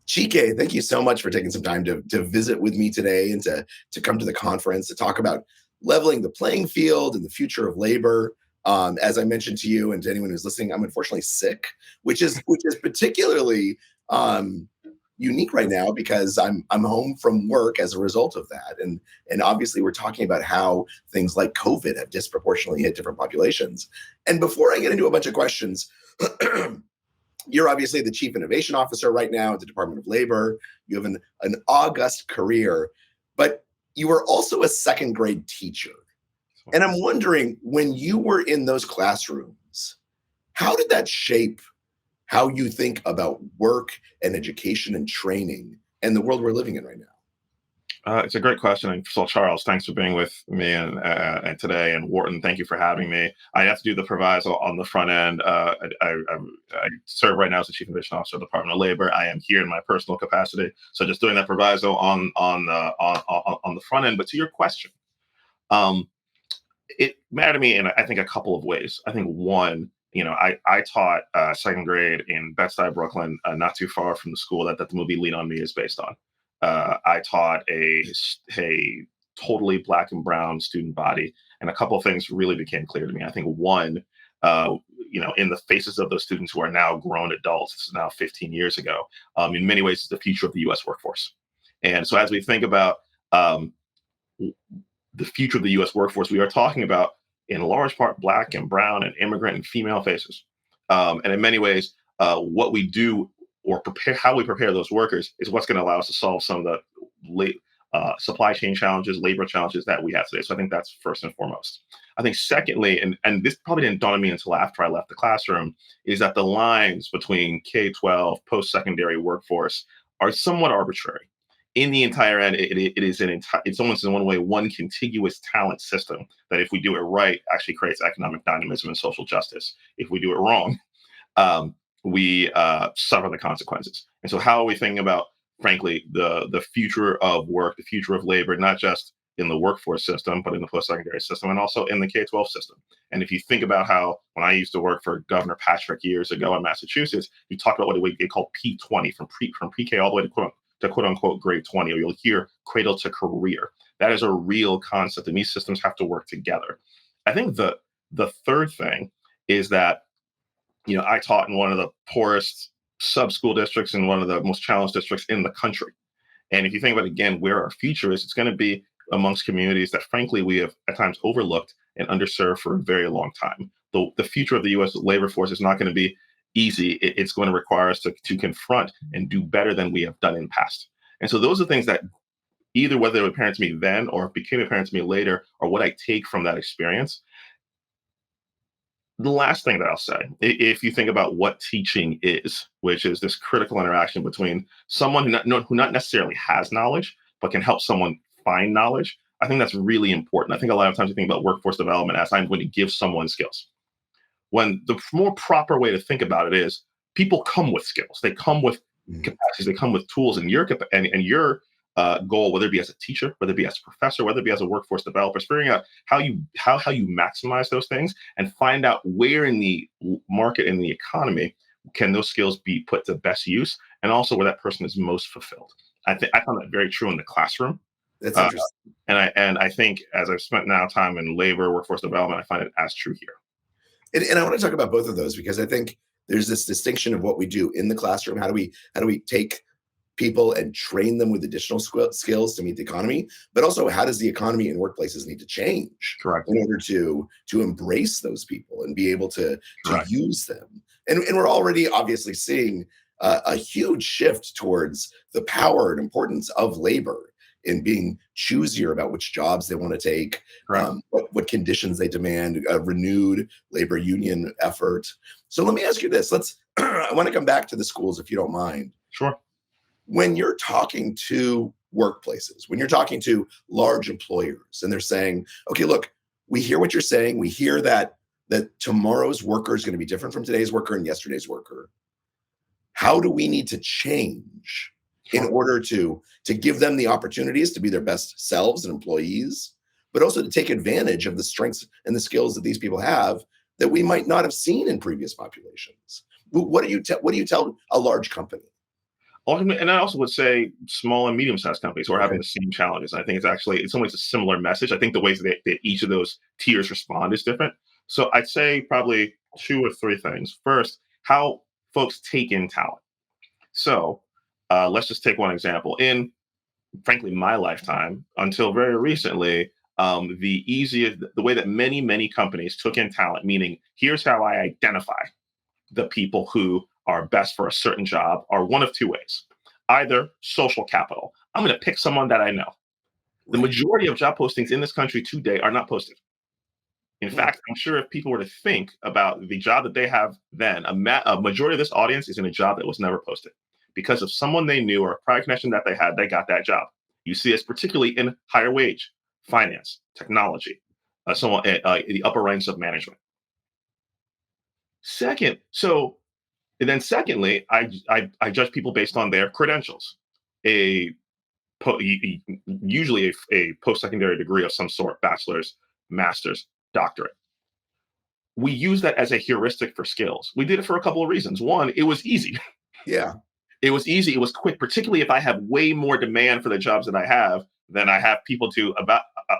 Chike, thank you so much for taking some time to visit with me today and to come to the conference to talk about leveling the playing field and the future of labor. As I mentioned to you and to anyone who's listening, I'm unfortunately sick, which is particularly unique right now because I'm home from work as a result of that. And obviously we're talking about how things like COVID have disproportionately hit different populations. And before I get into a bunch of questions, you're obviously the Chief Innovation Officer right now at the Department of Labor. You have an august career, but you were also a second grade teacher. And I'm wondering, when you were in those classrooms, how did that shape how you think about work and education and training and the world we're living in right now? It's a great question. And so, Charles, thanks for being with me and today. And Wharton, thank you for having me. I have to do the proviso on the front end. I serve right now as the Chief Innovation Officer of the Department of Labor. I am here in my personal capacity, so just doing that proviso on the front end. But to your question, it mattered to me in I think a couple of ways. I think one, I taught second grade in Bed-Stuy, Brooklyn, not too far from the school that the movie Lean on Me is based on. I taught a totally black and brown student body, and a couple of things really became clear to me. I think one, in the faces of those students who are now grown adults, this is now 15 years ago, in many ways, it's the future of the U.S. workforce. And so as we think about the future of the U.S. workforce, we are talking about, in large part, black and brown and immigrant and female faces. And in many ways, what we do or how we prepare those workers is what's going to allow us to solve some of the supply chain challenges, labor challenges that we have today. So I think that's first and foremost. I think secondly, and this probably didn't dawn on me until after I left the classroom, is that the lines between K-12, post-secondary workforce are somewhat arbitrary. In the entire end, it's almost in one way one contiguous talent system that, if we do it right, actually creates economic dynamism and social justice. If we do it wrong, we suffer the consequences. And so how are we thinking about, frankly, the future of work, the future of labor, not just in the workforce system, but in the post-secondary system and also in the K-12 system? And if you think about how, when I used to work for Governor Patrick years ago in Massachusetts, you talk about what we call P20, from pre-K all the way to quote unquote grade 20, or you'll hear cradle to career. That is a real concept, and these systems have to work together. I think the third thing is that, I taught in one of the poorest sub-school districts in one of the most challenged districts in the country. And if you think about, again, where our future is, it's going to be amongst communities that, frankly, we have at times overlooked and underserved for a very long time. The future of the U.S. labor force is not going to be easy. It's going to require us to confront and do better than we have done in the past. And so those are things that, either whether they were apparent to me then or became apparent to me later, are what I take from that experience. The last thing that I'll say, if you think about what teaching is, which is this critical interaction between someone who not necessarily has knowledge, but can help someone find knowledge, I think that's really important. I think a lot of times we think about workforce development as I'm going to give someone skills, when the more proper way to think about it is people come with skills. They come with capacities. They come with tools. And your goal, whether it be as a teacher, whether it be as a professor, whether it be as a workforce developer, is figuring out how you maximize those things and find out where in the market, in the economy, can those skills be put to best use, and also where that person is most fulfilled. I found that very true in the classroom. That's interesting. And I think, as I've spent now time in labor, workforce development, I find it as true here. And I want to talk about both of those, because I think there's this distinction of what we do in the classroom. How do we take people and train them with additional skills to meet the economy, but also how does the economy and workplaces need to change Correct. in order to embrace those people and be able to use them. And we're already obviously seeing a huge shift towards the power and importance of labor in being choosier about which jobs they want to take, what conditions they demand, a renewed labor union effort. So let me ask you this. I want to come back to the schools, if you don't mind. Sure. When you're talking to workplaces, when you're talking to large employers, and they're saying, okay, look, we hear what you're saying. We hear that tomorrow's worker is going to be different from today's worker and yesterday's worker. How do we need to change in order to give them the opportunities to be their best selves and employees, but also to take advantage of the strengths and the skills that these people have that we might not have seen in previous populations? What do you tell a large company? Ultimately, and I also would say small and medium-sized companies who are having Right. the same challenges. I think it's actually, in some ways, a similar message. I think the ways that each of those tiers respond is different. So I'd say probably two or three things. First, how folks take in talent. So let's just take one example. In, frankly, my lifetime, until very recently, the way that many companies took in talent, meaning here's how I identify the people who are best for a certain job, are one of two ways. Either social capital. I'm going to pick someone that I know. The Right. majority of job postings in this country today are not posted. In Hmm. fact, I'm sure if people were to think about the job that they have then, a majority of this audience is in a job that was never posted. Because of someone they knew or a prior connection that they had, they got that job. You see this particularly in higher wage, finance, technology, the upper ranks of management. Second, so and then secondly, I judge people based on their credentials. A Usually a post-secondary degree of some sort, bachelor's, master's, doctorate. We use that as a heuristic for skills. We did it for a couple of reasons. One, it was easy. Yeah. It was easy. It was quick, particularly if I have way more demand for the jobs that I have than I have people to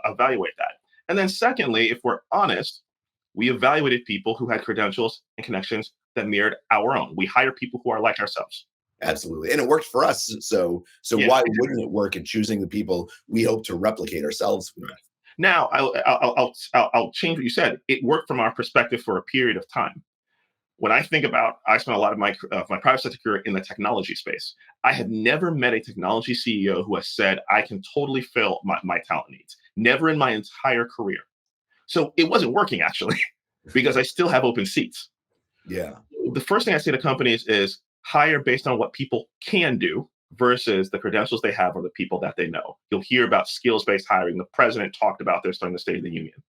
evaluate that. And then secondly, if we're honest, we evaluated people who had credentials and connections that mirrored our own. We hire people who are like ourselves. Absolutely. And it worked for us. So Yeah. why wouldn't it work in choosing the people we hope to replicate ourselves with? Now, I'll change what you said. It worked from our perspective for a period of time. When I think about, I spent a lot of my private sector career in the technology space. I have never met a technology CEO who has said, I can totally fill my talent needs. Never in my entire career. So it wasn't working actually, because I still have open seats. Yeah. The first thing I say to companies is hire based on what people can do versus the credentials they have or the people that they know. You'll hear about skills-based hiring. The president talked about this during the State of the Union.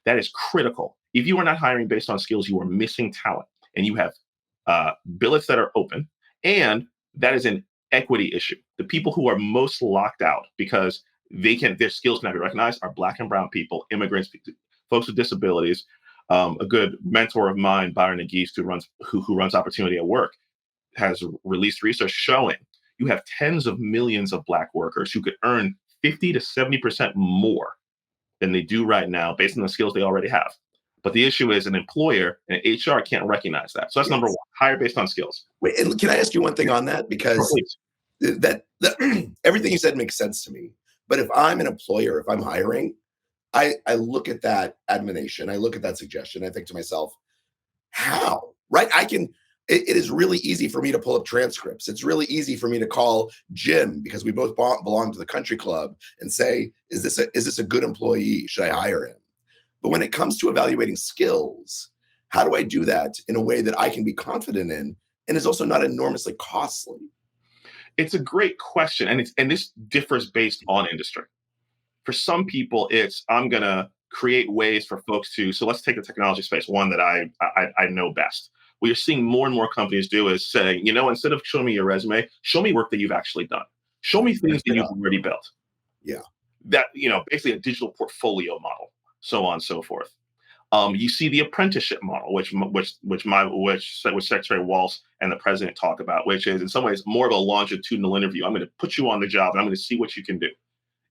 That is critical. If you are not hiring based on skills, you are missing talent, and you have billets that are open, and that is an equity issue. The people who are most locked out because their skills cannot be recognized are Black and brown people, immigrants, folks with disabilities. A good mentor of mine, Byron Agist, who runs Opportunity at Work, has released research showing you have tens of millions of Black workers who could earn 50 to 70% more than they do right now based on the skills they already have. But the issue is an employer and HR can't recognize that. So that's number Yes. one, hire based on skills. Wait, and can I ask you one thing on that? Sure, Because please. everything you said makes sense to me. But if I'm an employer, if I'm hiring, I look at that admonition, I look at that suggestion, I think to myself, how? Right? It is really easy for me to pull up transcripts. It's really easy for me to call Jim because we both belong to the country club and say, is this a good employee? Should I hire him? But when it comes to evaluating skills, how do I do that in a way that I can be confident in and is also not enormously costly? It's a great question, and this differs based on industry. For some people, it's I'm gonna create ways for folks to. So let's take the technology space, one that I know best. What you're seeing more and more companies do is say, instead of showing me your resume, show me work that you've actually done. Show me things that you've already built. Yeah. That basically a digital portfolio model, so on and so forth. You see the apprenticeship model, which Secretary Walsh and the president talk about, which is in some ways more of a longitudinal interview. I'm going to put you on the job and I'm going to see what you can do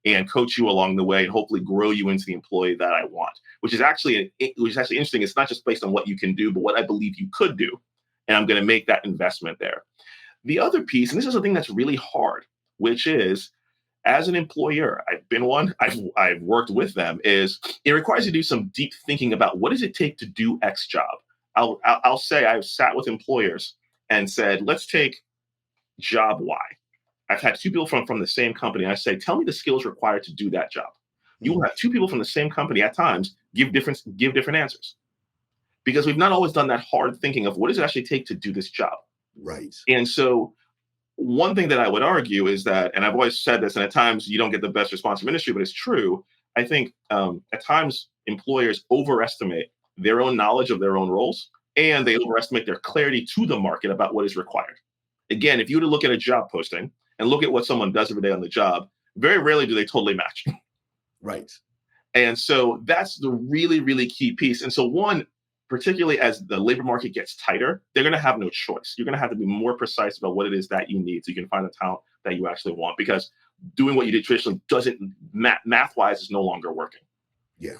and coach you along the way and hopefully grow you into the employee that I want, which is actually interesting. It's not just based on what you can do, but what I believe you could do. And I'm going to make that investment there. The other piece, and this is the thing that's really hard, which is as an employer, I've been one, I've worked with them, is it requires you to do some deep thinking about what does it take to do X job. I'll say I've sat with employers and said, let's take job Y. I've had two people from the same company. I say, tell me the skills required to do that job. You will have two people from the same company at times give different answers because we've not always done that hard thinking of what does it actually take to do this job. Right. And so one thing that I would argue is that, and I've always said this, and at times you don't get the best response from industry, but it's true. I think at times employers overestimate their own knowledge of their own roles, and they overestimate their clarity to the market about what is required. Again, if you were to look at a job posting and look at what someone does every day on the job, very rarely do they totally match. Right. And so that's the really, really key piece. And so one, particularly as the labor market gets tighter, they're going to have no choice. You're going to have to be more precise about what it is that you need so you can find the talent that you actually want, because doing what you did traditionally doesn't, math-wise, is no longer working. Yeah.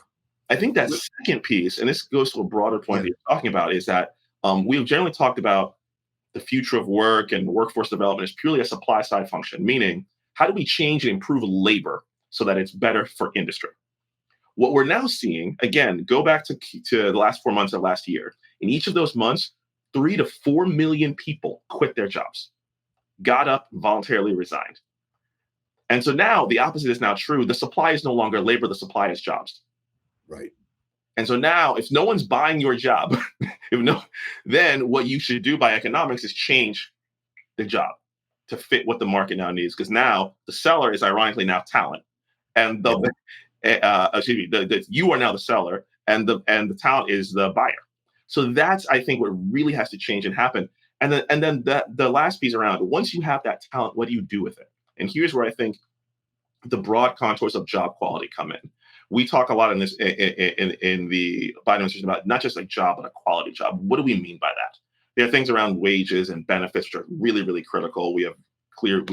I think that second piece, and this goes to a broader point that you're talking about, is that we've generally talked about the future of work and workforce development is purely a supply side function, meaning how do we change and improve labor so that it's better for industry? What we're now seeing, again, go back to the last 4 months of last year. In each of those months, 3 to 4 million people quit their jobs, got up, voluntarily resigned. And so now the opposite is now true. The supply is no longer labor, the supply is jobs. Right. And so now, if no one's buying your job, then what you should do by economics is change the job to fit what the market now needs. Because now the seller is ironically now talent, and you are now the seller, and the talent is the buyer. So that's, I think, what really has to change and happen. And then the last piece around, once you have that talent, what do you do with it? And here's where I think the broad contours of job quality come in. We talk a lot in this in the Biden administration about not just a job, but a quality job. What do we mean by that? There are things around wages and benefits which are really, really critical. We have clear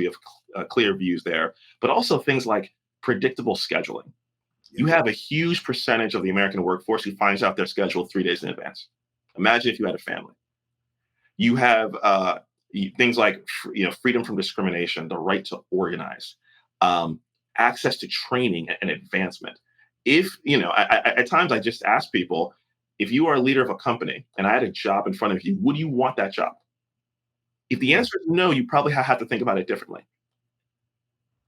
views there, but also things like predictable scheduling. You have a huge percentage of the American workforce who finds out their schedule 3 days in advance. Imagine if you had a family. You have things like freedom from discrimination, the right to organize, access to training and advancement. If at times I just ask people, if you are a leader of a company and I had a job in front of you, would you want that job? If the answer is no, you probably have to think about it differently.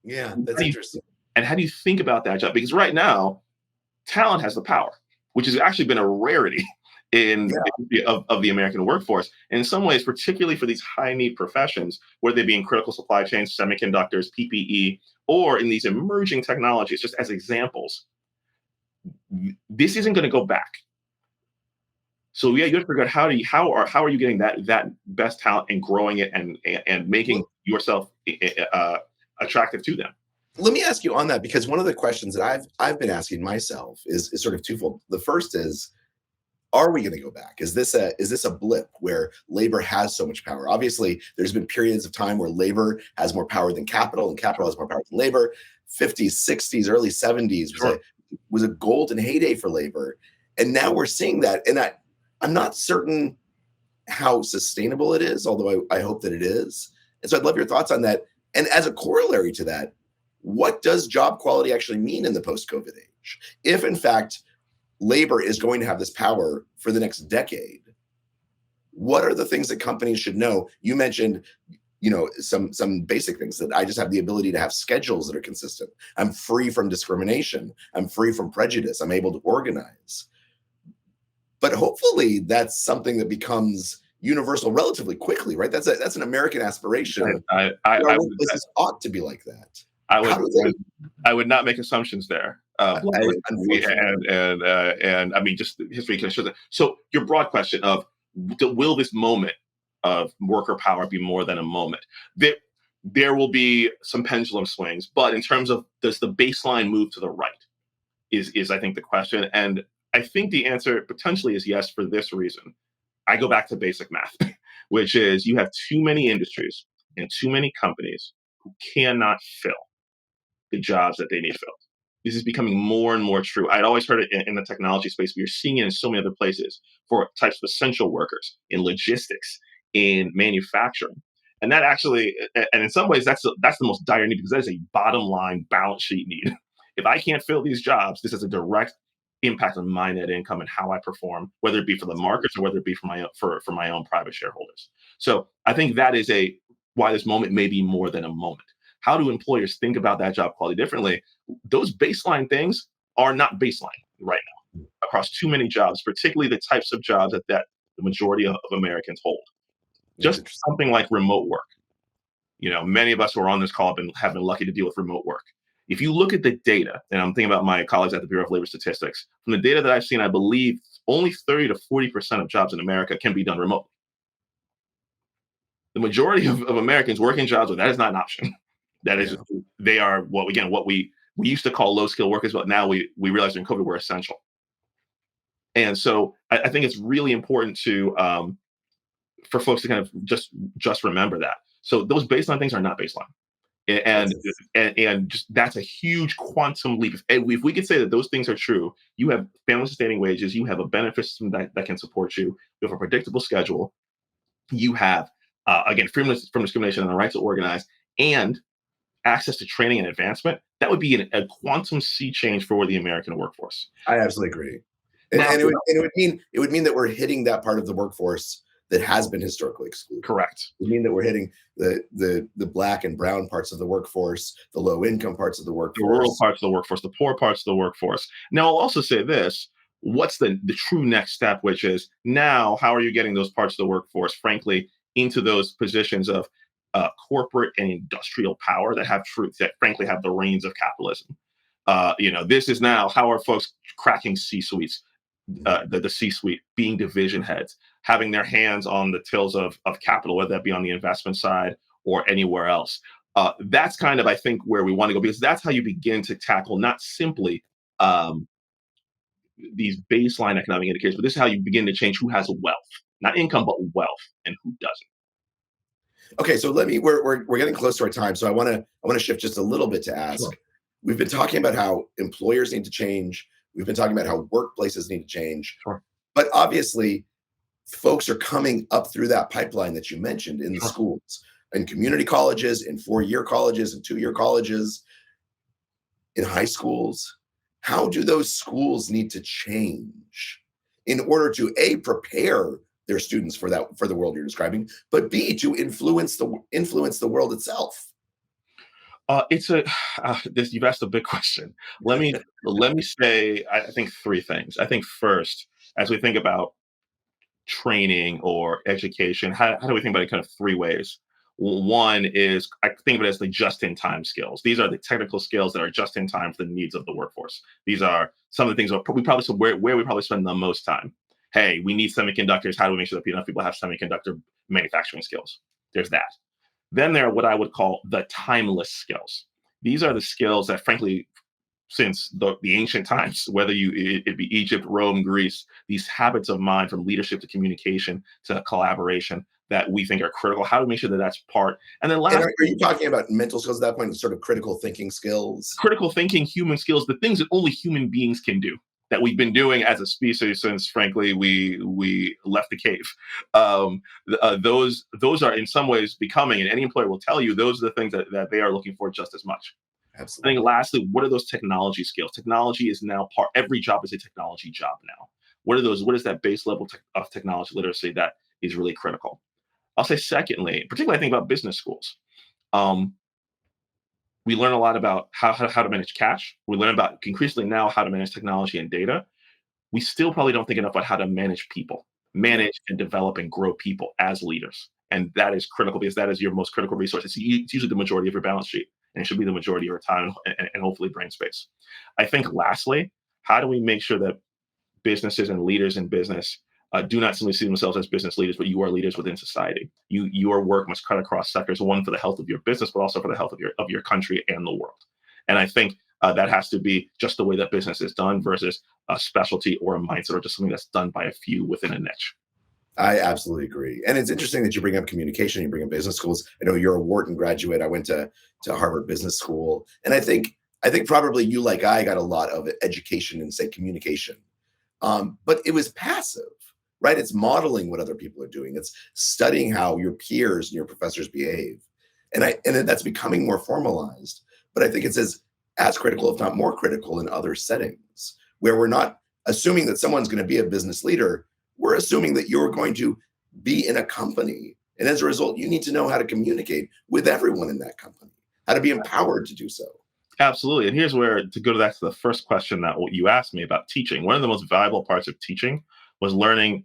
Yeah, that's interesting. And how do you think about that job? Because right now, talent has the power, which has actually been a rarity of the American workforce. And in some ways, particularly for these high need professions, whether they be in critical supply chains, semiconductors, PPE, or in these emerging technologies, just as examples, this isn't going to go back. So you have to figure out how are you getting that best talent and growing it and making yourself attractive to them. Let me ask you on that, because one of the questions that I've been asking myself is sort of twofold. The first is, are we going to go back? Is this a blip where labor has so much power? Obviously, there's been periods of time where labor has more power than capital, and capital has more power than labor. 50s, 60s, early 70s was a golden heyday for labor, and now we're seeing that. And I'm not certain how sustainable it is, although I hope that it is. And so I'd love your thoughts on that. And as a corollary to that, what does job quality actually mean in the post-COVID age? If, in fact, labor is going to have this power for the next decade, what are the things that companies should know? You mentioned, some basic things, that I just have the ability to have schedules that are consistent. I'm free from discrimination. I'm free from prejudice. I'm able to organize. But hopefully that's something that becomes universal relatively quickly, right? That's an American aspiration. Workplaces ought to be like that. I would not make assumptions there. And I mean, just history can show that. So your broad question of, will this moment of worker power be more than a moment? There will be some pendulum swings, but in terms of, does the baseline move to the right is I think the question. And I think the answer potentially is yes, for this reason. I go back to basic math, which is you have too many industries and too many companies who cannot fill the jobs that they need filled. This is becoming more and more true. I'd always heard it in the technology space, but you're seeing it in so many other places for types of essential workers, in logistics, in manufacturing. And that actually, and in some ways, that's the most dire need, because that is a bottom line balance sheet need. If I can't fill these jobs, this has a direct impact on my net income and how I perform, whether it be for the markets or whether it be for my own private shareholders. So I think that is why this moment may be more than a moment. How do employers think about that job quality differently? Those baseline things are not baseline right now across too many jobs, particularly the types of jobs that the majority of Americans hold. Just something like remote work. Many of us who are on this call have been lucky to deal with remote work. If you look at the data, and I'm thinking about my colleagues at the Bureau of Labor Statistics, from the data that I've seen, I believe only 30 to 40% of jobs in America can be done remotely. The majority of Americans work in jobs where that is not an option. That is, they are what we used to call low skill workers, but now we realize in COVID we're essential. And so I think it's really important to for folks to kind of just remember that. So those baseline things are not baseline. And, Yes. and just that's a huge quantum leap. If we could say that those things are true, you have family sustaining wages, you have a benefit system that can support you, you have a predictable schedule, you have again freedom from discrimination and the right to organize, and access to training and advancement. That would be a quantum sea change for the American workforce. I absolutely agree. And, Now, it would mean that we're hitting that part of the workforce that has been historically excluded. correct. It would mean that we're hitting the black and brown parts of the workforce, the low income parts of the The rural workforce. parts of the workforce, the poor parts of the workforce. Now, I'll also say this: what's the true next step? Which is now, how are you getting those parts of the workforce, frankly, into those positions of corporate and industrial power that have truth, that frankly have the reins of capitalism? This is now how are folks cracking C suites, the C-suite being division heads, having their hands on the tills of capital, whether that be on the investment side or anywhere else. That's kind of, I think, where we want to go, because that's how you begin to tackle not simply um, these baseline economic indicators, but this is how you begin to change who has wealth, not income, but wealth, and who doesn't. Okay, so we're getting close to our time, so I want to shift just a little bit to ask. Sure. We've been talking about how employers need to change. We've been talking about how workplaces need to change, Sure. but obviously, folks are coming up through that pipeline that you mentioned in the Sure. schools, in community colleges, in 4-year colleges, and 2-year colleges, in high schools. How do those schools need to change in order to A, prepare their students for the world you're describing, but B, to influence the world itself? It's a this you've asked a big question. Let me say I think three things. I think first, as we think about training or education, how do we think about it kind of three ways? One is I think of it as the just-in-time skills. These are the technical skills that are just in time for the needs of the workforce. These are some of the things we probably where we probably spend the most time. Hey, we need semiconductors. How do we make sure that enough people have semiconductor manufacturing skills? There's that. Then there are what I would call the timeless skills. These are the skills that, frankly, since the ancient times, whether it be Egypt, Rome, Greece, these habits of mind from leadership to communication to collaboration that we think are critical. How do we make sure that that's part? And then And last, are you talking about mental skills at that point, sort of critical thinking skills? critical thinking, human skills, the things that only human beings can do, that we've been doing as a species since, frankly, we left the cave. Those are in some ways becoming, and any employer will tell you, those are the things that they are looking for just as much. I think Absolutely. lastly, what are those technology skills? Technology is now every job is a technology job now. What are those? What is that base level of technology literacy that is really critical? I'll say secondly, particularly I think about business schools. Um, we learn a lot about how to manage cash. We learn about increasingly now how to manage technology and data. We still probably don't think enough about how to manage people, Yeah. manage and develop and grow people as leaders. And that is critical because that is your most critical resource. It's usually the majority of your balance sheet, and it should be the majority of your time and hopefully brain space. I think lastly, how do we make sure that businesses and leaders in business do not simply see themselves as business leaders, but you are leaders within society. Your work must cut across sectors, one for the health of your business, but also for the health of your country and the world. And I think that has to be just the way that business is done versus a specialty or a mindset or just something that's done by a few within a niche. I absolutely agree. And it's interesting that you bring up communication, you bring up business schools. I know you're a Wharton graduate. I went to Harvard Business School. And I think probably you, like I, got a lot of education in, say, communication. But it was passive, right? It's modeling what other people are doing. It's studying how your peers and your professors behave. And that's becoming more formalized. But I think it's as critical, if not more critical, in other settings where we're not assuming that someone's going to be a business leader. We're assuming that you're going to be in a company. And as a result, you need to know how to communicate with everyone in that company, how to be empowered to do so. Absolutely. And here's where to go to the first question that what you asked me about teaching. One of the most valuable parts of teaching was learning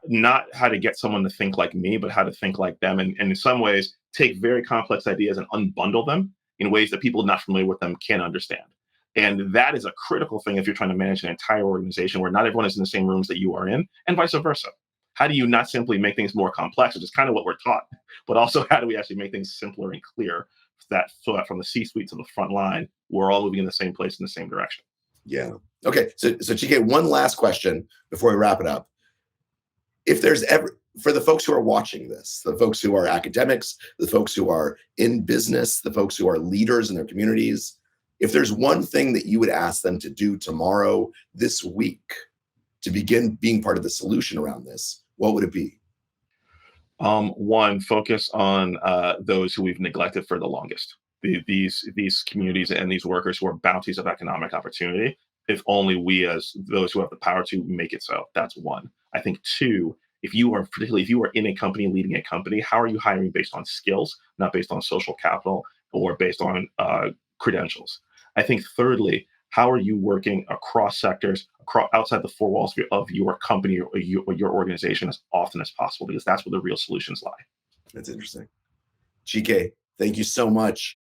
not how to get someone to think like me, but how to think like them. And in some ways, take very complex ideas and unbundle them in ways that people not familiar with them can understand. And that is a critical thing if you're trying to manage an entire organization where not everyone is in the same rooms that you are in, and vice versa. How do you not simply make things more complex, which is kind of what we're taught, but also how do we actually make things simpler and clear so that from the C-suite to the front line, we're all moving in the same place in the same direction. Yeah, Okay, so Chike, one last question before we wrap it up. If there's ever, for the folks who are watching this, the folks who are academics, the folks who are in business, the folks who are leaders in their communities, if there's one thing that you would ask them to do tomorrow, this week, to begin being part of the solution around this, what would it be? One, focus on those who we've neglected for the longest. These communities and these workers who are bounties of economic opportunity. If only we, as those who have the power to make it so. That's one. I think two, if you are particularly if you are in a company leading a company, how are you hiring based on skills, not based on social capital or based on credentials? I think thirdly, how are you working across sectors, outside the four walls of your company or your organization as often as possible, because that's where the real solutions lie. That's interesting. Chike, thank you so much.